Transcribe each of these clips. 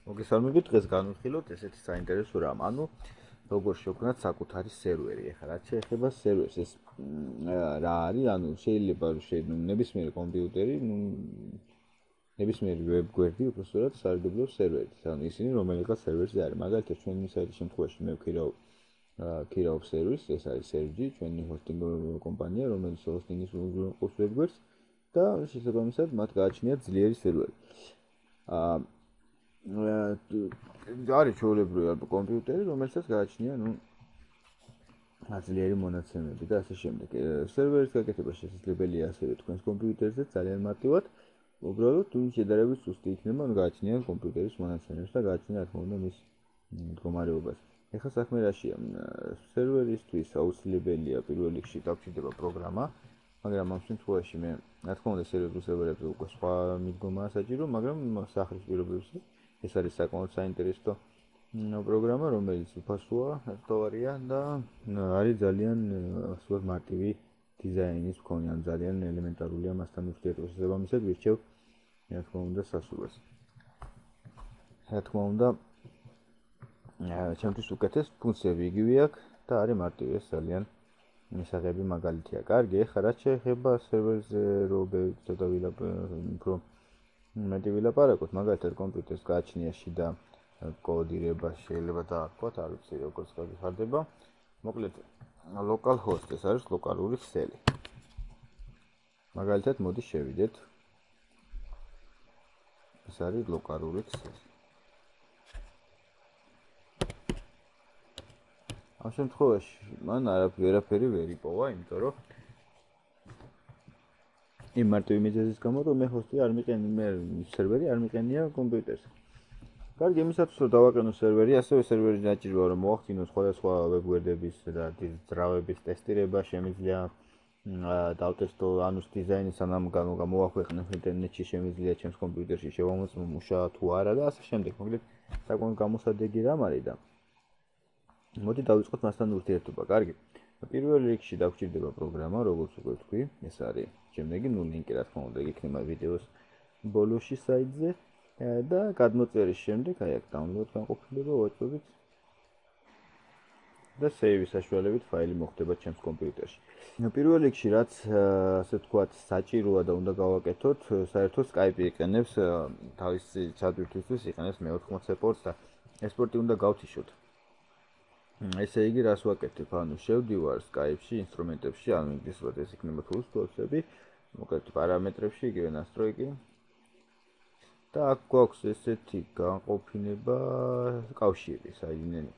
მოგესალმებით, დღეს განვიხილოთ ესეთი საინტერესო რამ. ანუ როგორ შევქმნათ საკუთარი სერვერი. ეხლა რაც შეეხება სერვერს, ეს რა არის? ანუ შეიძლება ნებისმიერი კომპიუტერი, ნებისმიერი ვებ გვერდი, უბრალოდ სარგებლობს სერვერით. ანუ ისინი რომელიღაც სერვერზე არის. მაგალითად, ჩვენი საიტის შემთხვევაში მე ვქირავ სერვერს, ეს არის Sergi, ჩვენი ჰოსტინგ კომპანია, რომელიც ჰოსტინგის უზრუნველყოფს ვებ გვერდს და შესაბამისად მათ გააჩნიათ ძლიერი სერვერი. არის ჩვეულებრივი კომპიუტერი, რომელსაც გააჩნია, ძლიერი მონაცემები და ასე შემდეგ. სერვერის გაკეთება შესაძლებელია ასევე თქვენს კომპიუტერზე ძალიან მარტივად. უბრალოდ შედარებით სუსტი იქნება, გააჩნიათ კომპიუტერის მონაცემებს და გააჩნიათ რა თქმა უნდა მის მდგომარეობას. ეხლა საქმე რაშია? სერვერისთვის აუცილებელია პირველ რიგში დაგჭირდება პროგრამა, მაგრამ ამ შემთხვევაში მე რა თქმა უნდა სერვერებზე უკვე სხვა მიდგომაა საჭირო, მაგრამ სახლის პირობებში ეს არის საკმაოდ საინტერესო პროგრამა, რომელიც უფასოა, ერთგვარია და არის ძალიან სწორ მარტივი დიზაინის მქონე, ან ძალიან ელემენტარულია მასთან ურთიერთობა. შესაბამისად ვირჩევ რა თქმა უნდა სასურველს. რა თქმა უნდა ჩემთვის უკეთეს ფუნქციები იგივე აქვს და არის მარტივი, ეს ძალიან მისაღები მაგალითია. კარგი, ეხლა რაც შეეხება სერვერზე ცოტა უფრო მეტი ვილაპარაკოთ, მაგალითად კომპიუტერს გააჩნია შიდა კოდირება, შეიძლება დაარქვათ, არ ვიცი როგორც გაგიხარდება. მოკლედ localhost ეს არის ლოკალური ქსელი. მაგალითად მოდი შევიდეთ. ეს არის ლოკალური ქსელი. ამ შემთხვევაში მან ვერაფერი ვერ იპოვა, იმიტომ რომ იმ მარტივი მიზეზის გამო, რომ მე სერვერი არ მიყენია კომპიუტერს. კარგი, იმისათვის რომ დავაყენო სერვერი, ასევე სერვერი დაჭირდება რომ მოახდინოს სხვადასხვა ვებ გვერდების და ძრავების ტესტირება, შემიძლია დავტესტო ანუს დიზაინი, სანამ გამოვაქვეყნებ ინტერნეტში, შემიძლია ჩემს კომპიუტერში შევამოწმო მუშა თუ არა და ასე შემდეგ. მოკლედ საკმაოდ გამოსადეგი რამ არის და მოდი დავიწყოთ მასთან ურთიერთობა. კარგი. პირველ რიგში დაგჭირდება პროგრამა, როგორც უკვე ვთქვი, ეს არის შემდეგი ლინკი, რა თქმა უნდა, იქნება ვიდეოს ბოლოში საიტზე და გადმოწერის შემდეგ აი აქ დაუნლოდ განყოფილება ვაწვევით და სეივის საშუალებით ფაილი მოხვდება ჩემს კომპიუტერში. პირველ რიგში რაც ასე ვთქვათ, საჭიროა და უნდა გავაკეთოთ, საერთოდ Skype იყენებს თავისი ჩადვირთვისთვის იყენებს მე-80 პორტს და ეს პორტი უნდა გავთიშოთ. ესე იგი, რას ვაკეთებ? ანუ შევდივარ Skype-ში, ინსტრუმენტებში, ანუ ინგლისურად ეს იქნება tools-ები, მოკლედ პარამეტრებში, იგივე настройки. და აქ გვაქვს ესეთი განყოფილება კავშირი, საიდანვე.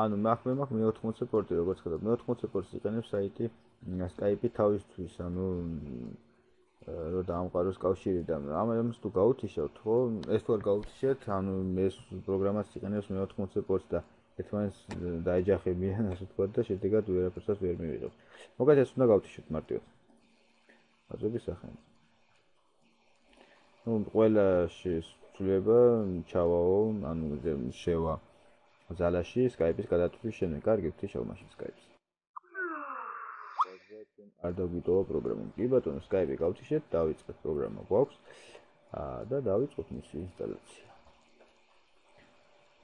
ანუ მე მაქვს მე-80 პორტი, როგორც ხედავთ, მე-80 პორტს იყენებს საიტი Skype თავისთვის, ანუ რომ დაამყაროს კავშირი და ამას თუ გაუთიშავთ, ხო, ეს თუ არ გაუთიშეთ, ანუ ეს პროგრამაც იყენებს მე-80 პორტს და ერთმანეთს დაეჯახებიან, ასე ვთქვათ, და შედეგად ვერაფერსაც ვერ მივიღებთ. მოკლედ ეს უნდა გავთიშოთ მარტივად. აზრების სახელით. ყველა შესრულება ჩავაო, ანუ შევა ზალაში Skype-ის გადატვირთვის შემდეგ. კარგი, ვთიშავ მაშინ Skype-ს. არ დაგვიტოვა პროგრამა. კი ბატონო, Skype-ი გავთიშეთ, დავიწყეთ პროგრამა გვაქვს და დავიწყოთ მისი ინსტალაცია.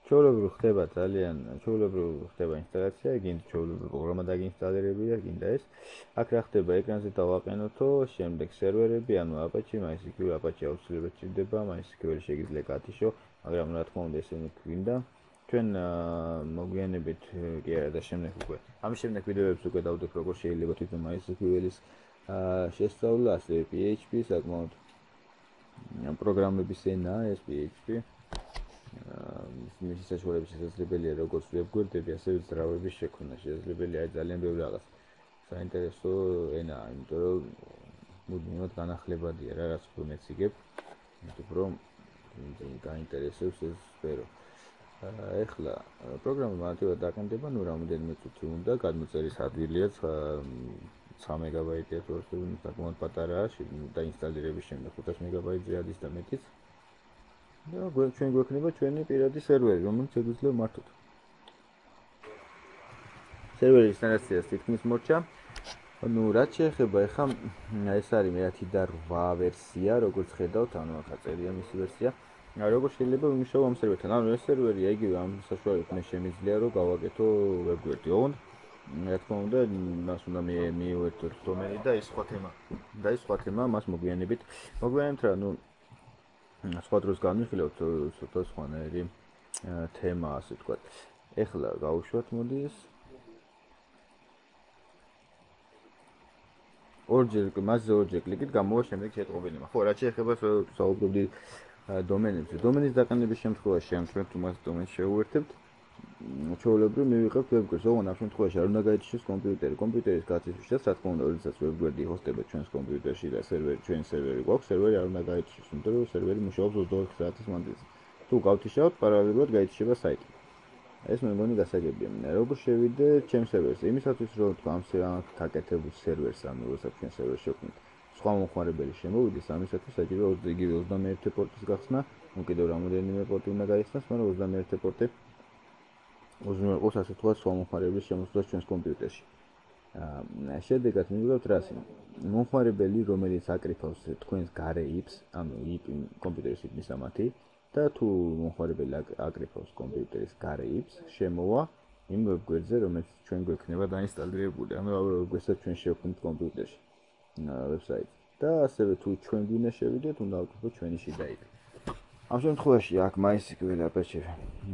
ჩვეულებრივ ხდება ინსტალაცია, გინდა ჩვეულებრივ პროგრამა დაგინსტალირებია, გინდა ეს. აქ რა ხდება, ეკრანზე დავაყენოთო, შემდეგ სერვერები, ანუ Apache, MySQL, Apache აუცილებლად ჭირდება, MySQL შეგიძლია გათიშო, მაგრამ რა თქმა უნდა ესენი გვინდა. ჩვენ მოგვიანებით კი არა და შემდეგ უკვე. ამის შემდეგ ვიდეოებს უკვე დავდებ, როგორ შეიძლება თვითონ MySQL-ის შესწავლა, ასევე PHP, საკმაოდ პროგრამების ენაა ეს PHP. მისი საშუალებით შესაძლებელია როგორც ვებ გვერდები, ასევე ძრავების შექმნა. შესაძლებელია ძალიან ბევრი რაღაც. საინტერესო ენაა, იმიტომ რომ მუდმივად განახლებადია რა, რაც უფრო მეციგებ, უფრო გაინტერესებს ეს სფერო. ეხლა პროგრამა მარტივად დაყენდება, რამოდენიმე წუთი უნდა, გადმოწერის ადგილია 3 მეგაბაიტია, საკმაოდ პატარაა, დაინსტალირების შემდეგ 500 მეგაბაიტზე ადის და მეტიც. და ჩვენ გვექნება ჩვენი პირადი სერვერი, რომელიც შეგვიძლია მართოთ. სერვერის ინსტალაციას თითქმის მორჩა. ანუ რაც შეეხება, ეხლა ეს არის მე-10.8 ვერსია, როგორც ხედავთ, ანუ ახლა წერია მისი ვერსია. როგორ შეიძლება ვიმუშაო ამ სერვერთან? ანუ ეს სერვერია იგივე ამ საშუალებით მე შემიძლია რომ გავაკეთო ვებგვერდი, ოღონდ რა თქმა უნდა, მას უნდა მიუერთოთ დომენი და ეს სხვა თემა, მას მოგვიანებით რა, ну, სხვა დროს განვიხილავთ ცოტა სხვანაირი თემა, ასე ვთქვათ. ეხლა გავუშვათ, მოდი ეს მასზე ორჯერ კლიკით გამოვა შემდეგ შეტყობინება. ხო, რაც შეეხება საუბრობდი დომენებზე. დომენის დაყენების შემთხვევაში ამ ჩვენ თუ მას დომენს შევუერთებთ, ჩვეულებრივ მივიღებთ ვებგვერდს. ოღონდ ამ შემთხვევაში არ უნდა გაიჩნდეს კომპიუტერი. კომპიუტერის გაცისვისას, რა თქმა უნდა, როდესაც ვებგვერდი ჰოსტება ჩვენს კომპიუტერში და ჩვენი სერვერი გვაქვს, სერვერი არ უნდა გაიჩნდეს, იმიტომ რომ სერვერი მუშაობს 24 საათის მანძილზე. თუ გავთიშავთ, პარალელურად გაიჩნდება საიტი. ეს მე მგონი გასაგებია. როგორ შევიდე ჩემს სერვერზე? იმისათვის რომ თქვა ამ გაკეთებულ სერვერს, ანუ როდესაც ჩვენ სერვერს შევქმნით, სხვა მომხმარებელი შემოვიდეს, ამისათვის საჭიროა იგივე 21 პორტის გახსნა, ну კიდევ რამოდენიმე პორტი უნდა გაიხსნას, მაგრამ 21 პორტი უზრუნველყოს ასე თქვა სხვა მომხმარებლის შემოსვლას ჩვენს კომპიუტერში. შედეგად მივიღებთ რას? მომხმარებელი, რომელიც აკრიფავს თქვენს გარე IP-ს, ანუ IP კომპიუტერის IP მისამართი და თუ მომხმარებელი აკრიფავს კომპიუტერის გარე IP-ს, შემოვა იმ ვებგვერდზე, რომელიც ჩვენ გვექნება დაინსტალირებული, ანუ ვებგვერდსაც ჩვენ შევქმნით კომპიუტერში, ვებსაიტი. და ასევე თუ ჩვენ გვინდა შევიდეთ, უნდა ავკრიფოთ ჩვენი შიდა IP. ამ შემთხვევაში აქ MySQL აპერჩები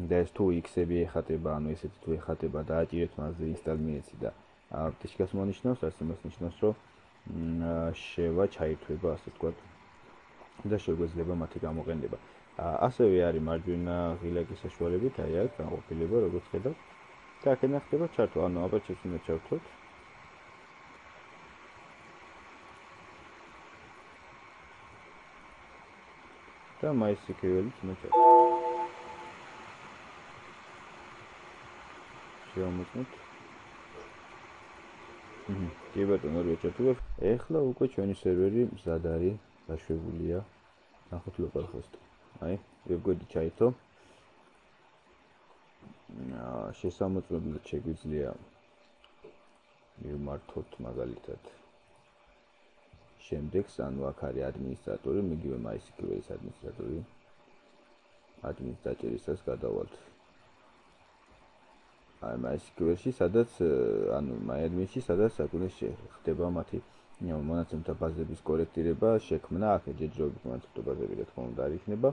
და ეს თუ X-ები ეხატება, ანუ ესეთი თუ ეხატება და აჭირეთ მასზე ინსტალ მიეცი და აპტიშკას მონიშნავს, რაც იმას ნიშნავს, რომ შევა ჩაირთვება, ასე ვთქვათ, და შეგვეძლება მათი გამოყენება. ასევე არის მარჯვენა ღილაკის საშუალებით, აი აქ განყოფილება, როგორც ხედავთ. და აქედან ხდება ჩართვა, ანუ აპერჩებს უნდა ჩავთვალოთ. და MySQL-ით უნდა ჩავთვალოთ. შევამოწმოთ. კი ბატონო, ორივე ჩართულობ. ეხლა უკვე ჩვენი სერვერი მზად არის, დაშვებულია. ნახოთ localhost. აი, ვებგვერდი ჩაითო. შესამოწმებლად შეგვიძლია მივმართოთ მაგალითად შემდეგს, ანუ აქ არის ადმინისტრატორი, მიგივე MySQL-ის ადმინისტრატორი. admin დაჭერისას გადავალთ. აი MySQL-ში, სადაც ანუ MyAdmin-ში, სადაც საკუთრების ხდება მათი მონაცემთა ბაზების კორექტირება, შექმნა, აქ ჯერჯერობით მონაცემთა ბაზები რა თქმა უნდა არ იქნება.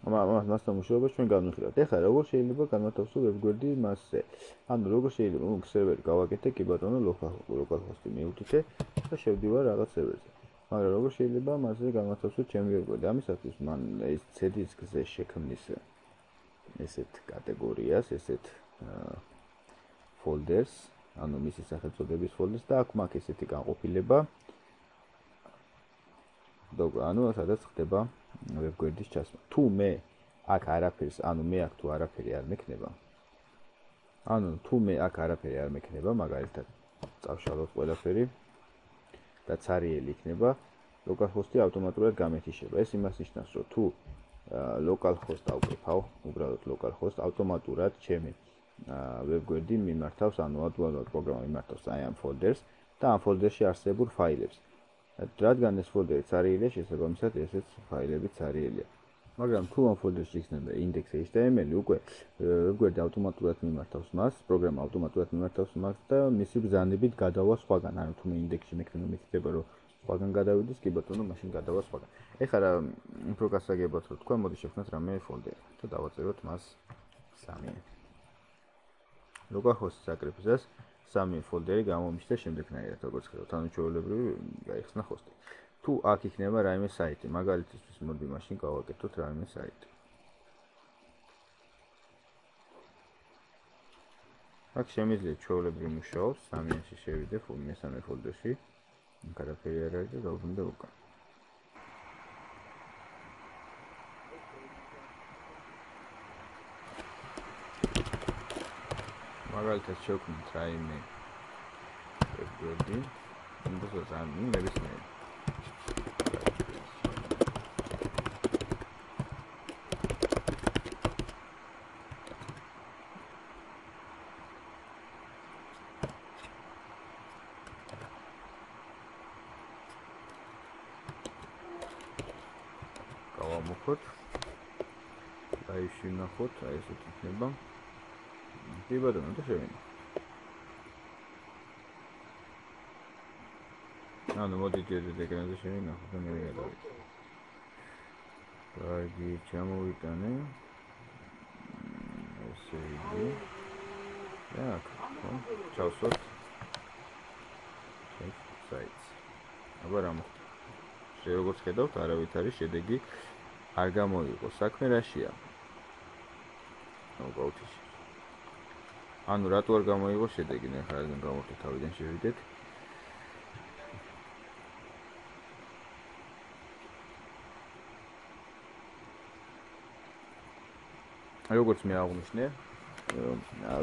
მასთან მუშაობას ჩვენ განვიხილავთ. ეხლა როგორ შეიძლება განვათავსო ვებგვერდი მასზე? ანუ როგორ შეიძლება სერვერი გავაკეთე, კი ბატონო, localhost-ი მივუთითე და შევდივარ რაღაც სერვერზე. მაგრამ როგორ შეიძლება მასზე განვათავსო ჩემი ვებგვერდი? ამისათვის მან ეს C-დისკზე შექმნის ესეთ კატეგორიას, ესეთ folders, ანუ მისი სახელწოდების folders და აქ მაქვს ესეთი განყოფილება. ანუ სადაც ხდება ვებგვერდის ჩასმა. თუ მე აქ არაფერს, ანუ მე აქ თუ არაფერი არ მექნება. მაგალითად, წავშალოთ ყველაფერი და ცარიელი იქნება, localhost-ი ავტომატურად გამეთიშება. ეს იმას ნიშნავს, რომ თუ localhost ავკრიფავ, უბრალოდ localhost ავტომატურად ჩემი ვებგვერდი მიმართავს, ანუ ავტომატურად პროგრამა მიმართავს აი ამ folders და ამ folder-ში არსებულ ფაილებს. რადგან ეს folder-ი ცარიელია, შესაბამისად ესეც ფაილები ცარიელია. მაგრამ თუ ამ folder-ში იქნება index.html, უკვე ვებგვერდი ავტომატურად მიმართავს მას, პროგრამა ავტომატურად მიმართავს მას და მისი ბრძანებით გადავა სხვაგან. ანუ თუ მე index-ში მექნება მითითება, რომ სხვაგან გადავიდეს, კი ბატონო, მაშინ გადავა სხვაგან. ეხლა რა უფრო გასაგებად რო თქვა, მოდი შევქმნათ რამე folder-ი და დავაწეროთ მას 3. localhost-ის აკრიფისას 3 folder-ი გამომიშთა შემდეგნაირად, როგორც ხედავთ, ანუ ჩვეულებრივ გაიხსნა host-ი. თუ აქ იქნება რაიმე საიტი, მაგალითისთვის მოდი მაშინ გავაკეთოთ რაიმე საიტი. აქ შემიძლია ჩვეულებრივ მუშაობს, 3-ში შევიდე მესამე folder-ში. აქ არაფერი არ არის და დავბრუნდა უკან. მაგალითად შევქმნით რაიმე ვებგვერდი, ინდუსტრიის ანუ ნებისმიერი. გავამოხოთ. ლაივში ვნახოთ, აი ესეთ იქნება. კი ბატონო, და შევინახოთ. ანუ მოდით ერთ ეკრანზე შევინახოთ და მე გადავიდე. კარგი, ჩამოვიტანე. ესე იგი. აქ, ხო, ჩავსვათ. საიტს. აბა რა მოხდა? როგორც ხედავთ, არავით არის შედეგი არ გამოიღო. საქმე რაშია? გაუთიშე. ანუ რატო არ გამოიღო შედეგი? ნახე, რადგან გამოვთე თავიდან შევიდეთ. როგორც მე აღვნიშნე,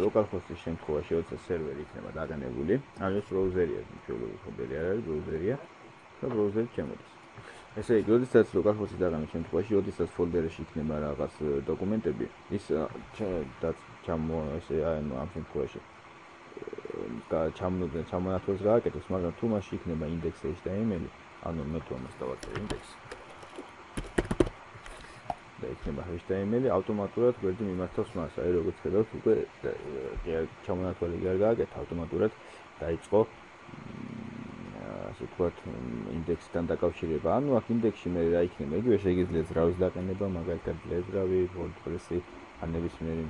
localhost-ის შემთხვევაში, როცა სერვერი იქნება დაგანებული, ანუ ეს ბრაუზერია, ჩვეულებრივ ხობელი არ არის, ბრაუზერია და ბრაუზერი ჩემოდის. ესე იგი, როდესაც localhost-ის დაგანის შემთხვევაში, როდესაც ფოლდერში იქნება რაღაც დოკუმენტები, ის ამ შემთხვევაში ჩამონათვალს გააკეთოს, მაგრამ თუ მასში იქნება index.html, ანუ მე თუ ამას დავაწერე index და იქნება HTML, ავტომატურად გვერდი მიმართავს მას. აი როგორც ხედავთ, უკვე ჩამონათვალი კი არ გააკეთა, ავტომატურად დაიწყო ასე ვთქვათ, ინდექსთან დაკავშირება. ანუ აქ ინდექსში მე რა იქნება? იგივე შეგიძლიათ ზრავის დაყენება, მაგალითად ლეზრავი, WordPress-ი, ან ნებისმიერი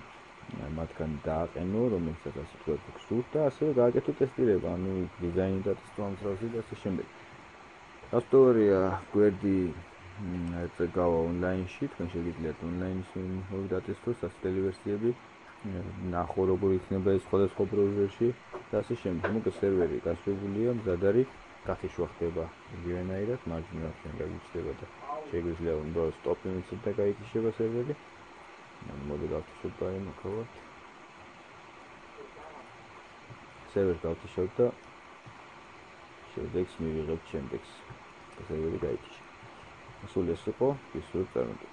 მათგან დააყენო, რომელსაც ასე ვთქვათ, გსურთ და ასევე გააკეთო ტესტირება, ანუ დიზაინი და ტესტოვანი და ასე შემდეგ. ავტორია გვერდი გავა ონლაინში, თქვენ შეგიძლიათ ონლაინში მოვიდატესტოთ სასწრაფო ვერსიები, ნახო როგორ იქნება ეს სხვადასხვა ბრაუზერში და ასე შემდეგ. მოკლედ სერვერი გასვებულია, მზად არის, გახიშვა ხდება იგივენაირად, მარჯვენა აფრენ გაგიჩნდება და შეგვიძლია უნდა სტოპი მიცეთ და გაიქიშება სერვერი. მოდი გავთიშოთ და იმოქავოთ. სერვერი გავთიშოთ და შედეგს მივიღებთ შემდეგს. სერვერი გაიქიშა. სულ ეს იყო, ისურვებთ წარმატებას.